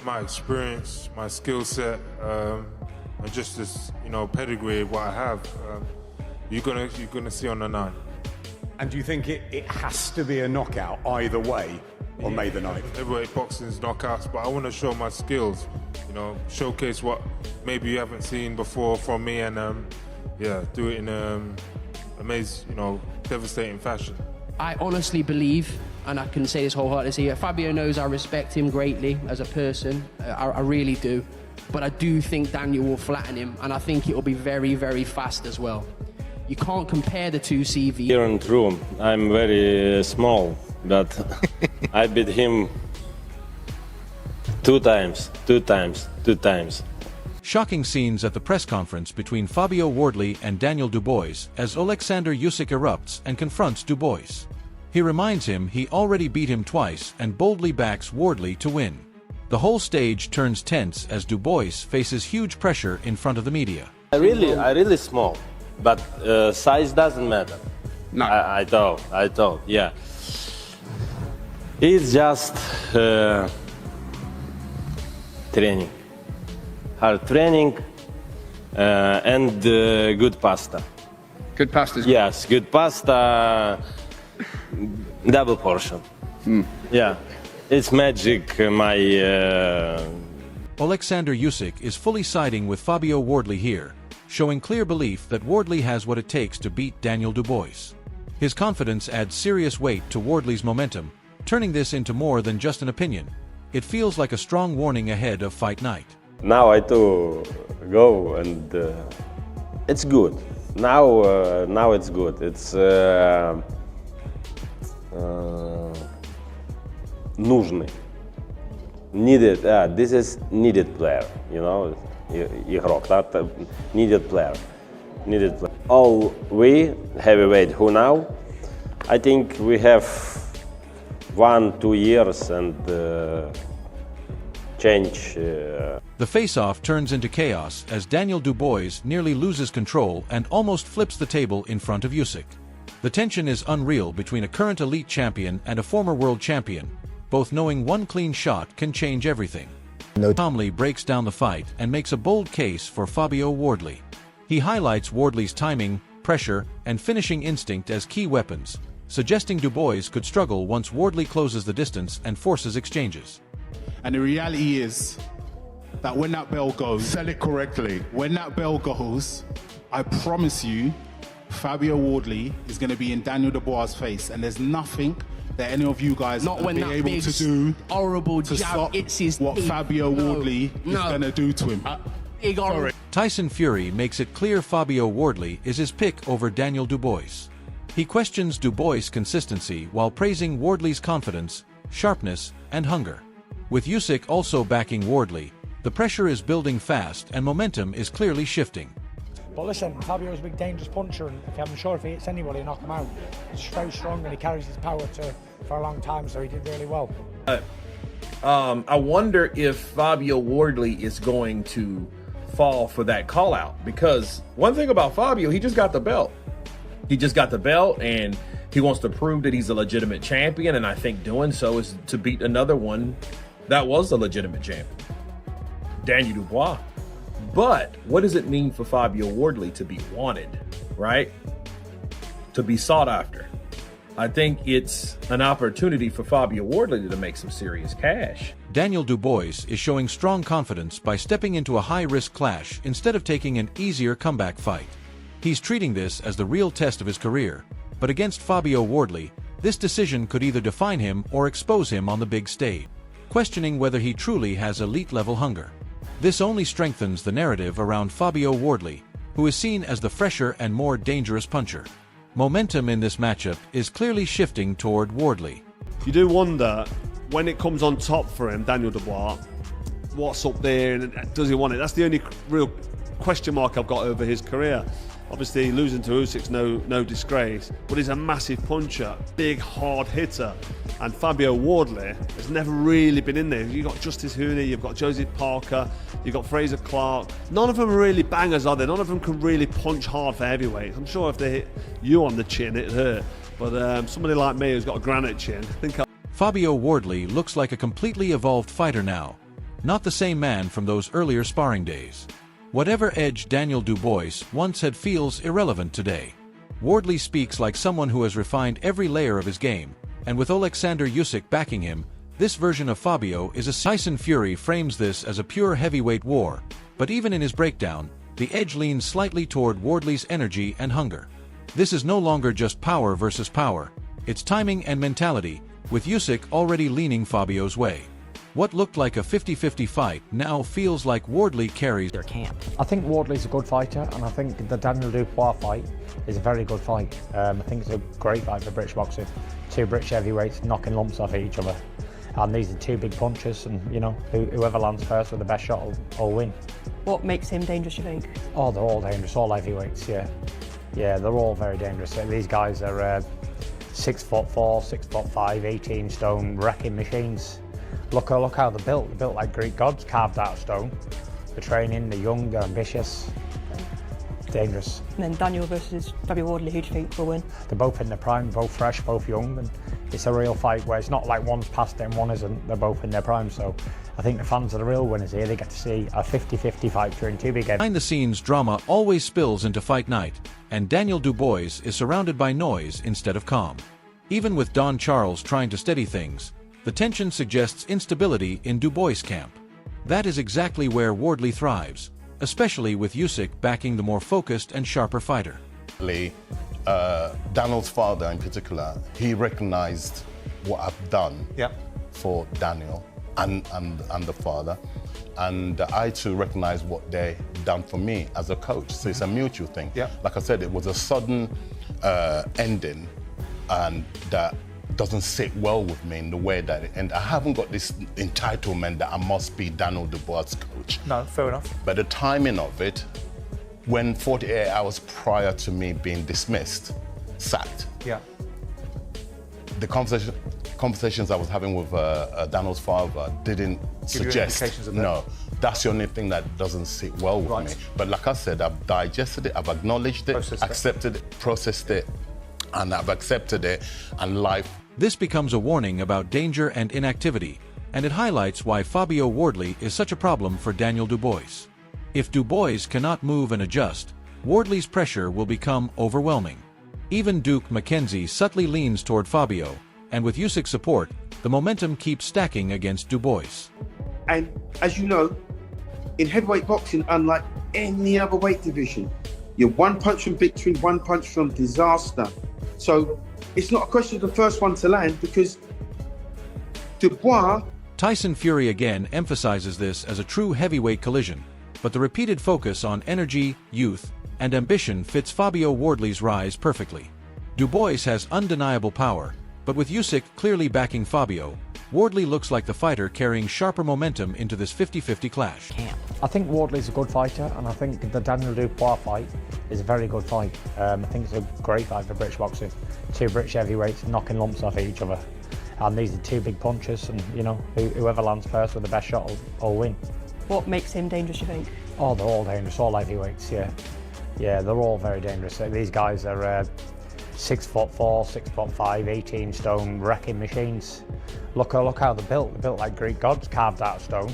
My experience, my skill set, and just this, pedigree what I have, you're gonna see on the 9. And do you think it has to be a knockout either way on May the 9th? Heavyweight boxing's knockouts, but I want to show my skills, showcase what maybe you haven't seen before from me, and do it in amazing, devastating fashion. I honestly believe, and I can say this wholeheartedly, Fabio knows I respect him greatly as a person. I really do. But I do think Daniel will flatten him, and I think it will be very, very fast as well. You can't compare the two CV. Here in the room, I'm very small, but I beat him two times. Shocking scenes at the press conference between Fabio Wardley and Daniel Dubois as Oleksandr Usyk erupts and confronts Dubois. He reminds him he already beat him twice and boldly backs Wardley to win. The whole stage turns tense as Dubois faces huge pressure in front of the media. I really small, but size doesn't matter. No. I thought, yeah. It's just training. Hard training and good pasta. Good pasta? Yes, good pasta, double portion. Yeah, it's magic, Oleksandr Usyk is fully siding with Fabio Wardley here, showing clear belief that Wardley has what it takes to beat Daniel Dubois. His confidence adds serious weight to Wardley's momentum, turning this into more than just an opinion. It feels like a strong warning ahead of fight night. Now I to go and it's good. Now it's good. It's нужный, needed. This is needed player. Игрок, not needed player. All we heavyweight who now, I think we have 1-2 years and change. The face-off turns into chaos as Daniel Dubois nearly loses control and almost flips the table in front of Usyk. The tension is unreal between a current elite champion and a former world champion, both knowing one clean shot can change everything. Calmly breaks down the fight and makes a bold case for Fabio Wardley. He highlights Wardley's timing, pressure, and finishing instinct as key weapons, suggesting Dubois could struggle once Wardley closes the distance and forces exchanges. And the reality is that when that bell goes, Sell it correctly. when that bell goes, I promise you, Fabio Wardley is going to be in Daniel Dubois' face, and there's nothing that any of you guys Not will when be that able big, to do horrible to jab stop hits his what teeth. Fabio Wardley is No. going to do to him. Big horrible. Tyson Fury makes it clear Fabio Wardley is his pick over Daniel Dubois. He questions Dubois' consistency while praising Wardley's confidence, sharpness, and hunger. With Usyk also backing Wardley, the pressure is building fast and momentum is clearly shifting. But listen, Fabio's a big dangerous puncher, and I'm sure if he hits anybody, knock him out. He's so strong and he carries his power for a long time, so he did really well. I wonder if Fabio Wardley is going to fall for that call out, because one thing about Fabio, he just got the belt. And he wants to prove that he's a legitimate champion, and I think doing so is to beat another one that was a legitimate champion, Daniel Dubois. But what does it mean for Fabio Wardley to be wanted, right? To be sought after. I think it's an opportunity for Fabio Wardley to make some serious cash. Daniel Dubois is showing strong confidence by stepping into a high-risk clash instead of taking an easier comeback fight. He's treating this as the real test of his career, but against Fabio Wardley, this decision could either define him or expose him on the big stage, questioning whether he truly has elite-level hunger. This only strengthens the narrative around Fabio Wardley, who is seen as the fresher and more dangerous puncher. Momentum in this matchup is clearly shifting toward Wardley. You do wonder, when it comes on top for him, Daniel Dubois, what's up there and does he want it? That's the only real question mark I've got over his career. Obviously, losing to Usyk's no disgrace, but he's a massive puncher, big, hard hitter. And Fabio Wardley has never really been in there. You've got Justice Hooney, you've got Joseph Parker, you've got Fraser Clark. None of them are really bangers, are they? None of them can really punch hard for heavyweight. I'm sure if they hit you on the chin, it'd hurt. But somebody like me who's got a granite chin, I think Fabio Wardley looks like a completely evolved fighter now, not the same man from those earlier sparring days. Whatever edge Daniel Dubois once had feels irrelevant today. Wardley speaks like someone who has refined every layer of his game, and with Oleksandr Usyk backing him, this version of Fabio is a Tyson Fury frames this as a pure heavyweight war, but even in his breakdown, the edge leans slightly toward Wardley's energy and hunger. This is no longer just power versus power, it's timing and mentality, with Usyk already leaning Fabio's way. What looked like a 50-50 fight now feels like Wardley carries their camp. I think Wardley's a good fighter, and I think the Daniel Dubois fight is a very good fight. I think it's a great fight for British boxing. Two British heavyweights knocking lumps off each other. And these are two big punches, and you know, whoever lands first with the best shot will win. What makes him dangerous, you think? Oh, they're all dangerous, all heavyweights, yeah. Yeah, they're all very dangerous. These guys are 6'4", 6'5", 18 stone wrecking machines. Look how they're built. They're built like Greek gods, carved out of stone. They're training, they're young, they're ambitious, dangerous. And then Daniel versus Fabio Wardley, who do you think will win? They're both in their prime, both fresh, both young, and it's a real fight where it's not like one's past it and one isn't. They're both in their prime, so I think the fans are the real winners here. They get to see a 50-50 fight between two big heavyweights. Behind-the-scenes drama always spills into fight night, and Daniel Dubois is surrounded by noise instead of calm. Even with Don Charles trying to steady things, the tension suggests instability in Dubois' camp. That is exactly where Wardley thrives, especially with Usyk backing the more focused and sharper fighter. Daniel's father in particular, he recognized what I've done for Daniel and the father. And I too recognize what they done for me as a coach. So it's a mutual thing. Like I said, it was a sudden ending, and that doesn't sit well with me in the way that it ended. I haven't got this entitlement that I must be Daniel Dubois' coach. No, fair enough. But the timing of it, when 48 hours prior to me being dismissed, sacked, the conversations I was having with Daniel's father didn't suggest, no, that's the only thing that doesn't sit well with me. But like I said, I've digested it, I've acknowledged it, accepted it, processed it, and I've accepted it, and life. This becomes a warning about danger and inactivity, and it highlights why Fabio Wardley is such a problem for Daniel Dubois. If Dubois cannot move and adjust, Wardley's pressure will become overwhelming. Even Duke McKenzie subtly leans toward Fabio, and with Usyk's support, the momentum keeps stacking against Dubois. And as you know, in heavyweight boxing, unlike any other weight division, you're one punch from victory, one punch from disaster. So it's not a question of the first one to land, because Dubois... Tyson Fury again emphasizes this as a true heavyweight collision, but the repeated focus on energy, youth, and ambition fits Fabio Wardley's rise perfectly. Dubois has undeniable power, but with Usyk clearly backing Fabio, Wardley looks like the fighter carrying sharper momentum into this 50-50 clash. I think Wardley's a good fighter, and I think the Daniel Dubois fight is a very good fight. I think it's a great fight for British boxing. Two British heavyweights knocking lumps off each other. And these are two big punches, and you know, whoever lands first with the best shot will win. What makes him dangerous, you think? Oh, they're all dangerous, all heavyweights, yeah. Yeah, they're all very dangerous. These guys are 6'4", 6'5", 18 stone wrecking machines. Look how they're built. They're built like Greek gods, carved out of stone.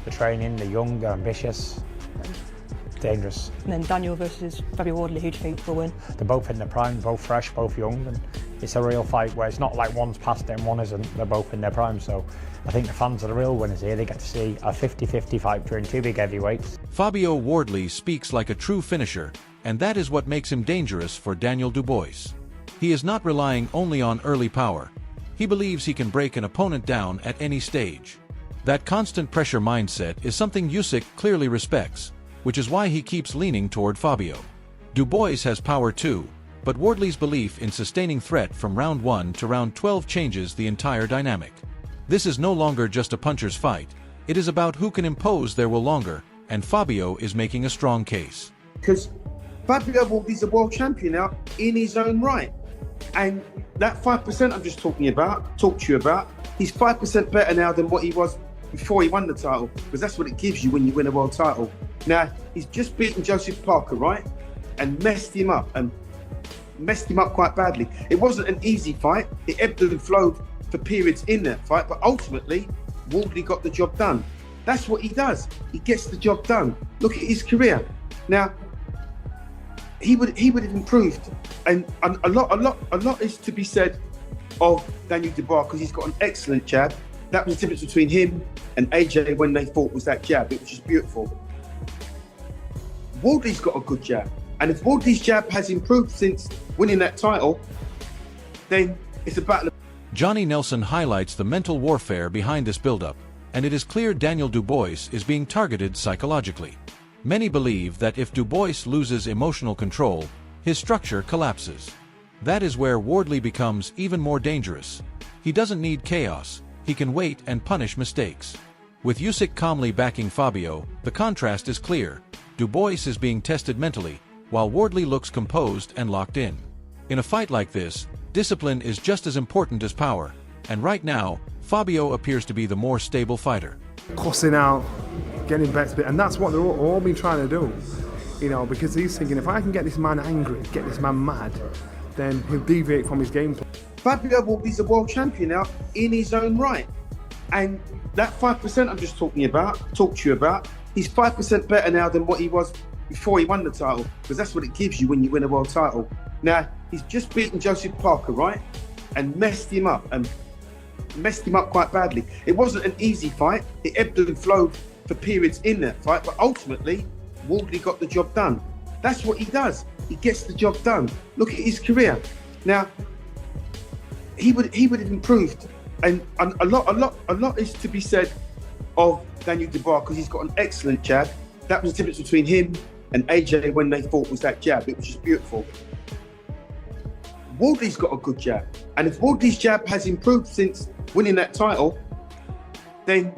They're training, they're young, they're ambitious, dangerous. And then Daniel versus Fabio Wardley, who do you think will win? They're both in their prime, both fresh, both young, and it's a real fight where it's not like one's past it and one isn't. They're both in their prime, so I think the fans are the real winners here. They get to see a 50-50 fight between two big heavyweights. Fabio Wardley speaks like a true finisher, and that is what makes him dangerous for Daniel Dubois. He is not relying only on early power. He believes he can break an opponent down at any stage. That constant pressure mindset is something Usyk clearly respects, which is why he keeps leaning toward Fabio. Dubois has power too, but Wardley's belief in sustaining threat from round 1 to round 12 changes the entire dynamic. This is no longer just a puncher's fight, it is about who can impose their will longer, and Fabio is making a strong case. Because Fabio Wardley's a world champion now in his own right. And that 5% I'm just talked to you about, he's 5% better now than what he was before he won the title, because that's what it gives you when you win a world title. Now, he's just beaten Joseph Parker, right? And messed him up quite badly. It wasn't an easy fight. It ebbed and flowed for periods in that fight, but ultimately, Wardley got the job done. That's what he does. He gets the job done. Look at his career. Now, he would have improved, and a lot is to be said of Daniel Dubois because he's got an excellent jab. That was the difference between him and AJ when they fought, was that jab. It was just beautiful. Wardley's got a good jab, and if Wardley's jab has improved since winning that title, then it's a battle. Johnny Nelson highlights the mental warfare behind this buildup, and it is clear Daniel Dubois is being targeted psychologically. Many believe that if Dubois loses emotional control, his structure collapses. That is where Wardley becomes even more dangerous. He doesn't need chaos, he can wait and punish mistakes. With Usyk calmly backing Fabio, the contrast is clear. Dubois is being tested mentally, while Wardley looks composed and locked in. In a fight like this, discipline is just as important as power, and right now, Fabio appears to be the more stable fighter. Cussing out, getting bets, and that's what they're all been trying to do, you know, because he's thinking, if I can get this man angry, get this man mad, then he'll deviate from his game plan. Fabio is a world champion now in his own right, and that 5% I'm just talked to you about, he's 5% better now than what he was before he won the title, because that's what it gives you when you win a world title. Now, he's just beaten Joseph Parker, right, and messed him up quite badly. It wasn't an easy fight. It ebbed and flowed for periods in that fight, but ultimately, Wardley got the job done. That's what he does. He gets the job done. Look at his career. Now, he would have improved, and a lot is to be said of Daniel Dubois because he's got an excellent jab. That was the difference between him and AJ when they fought, was that jab. It was just beautiful. Wardley's got a good jab, and if Wardley's jab has improved since winning that title, then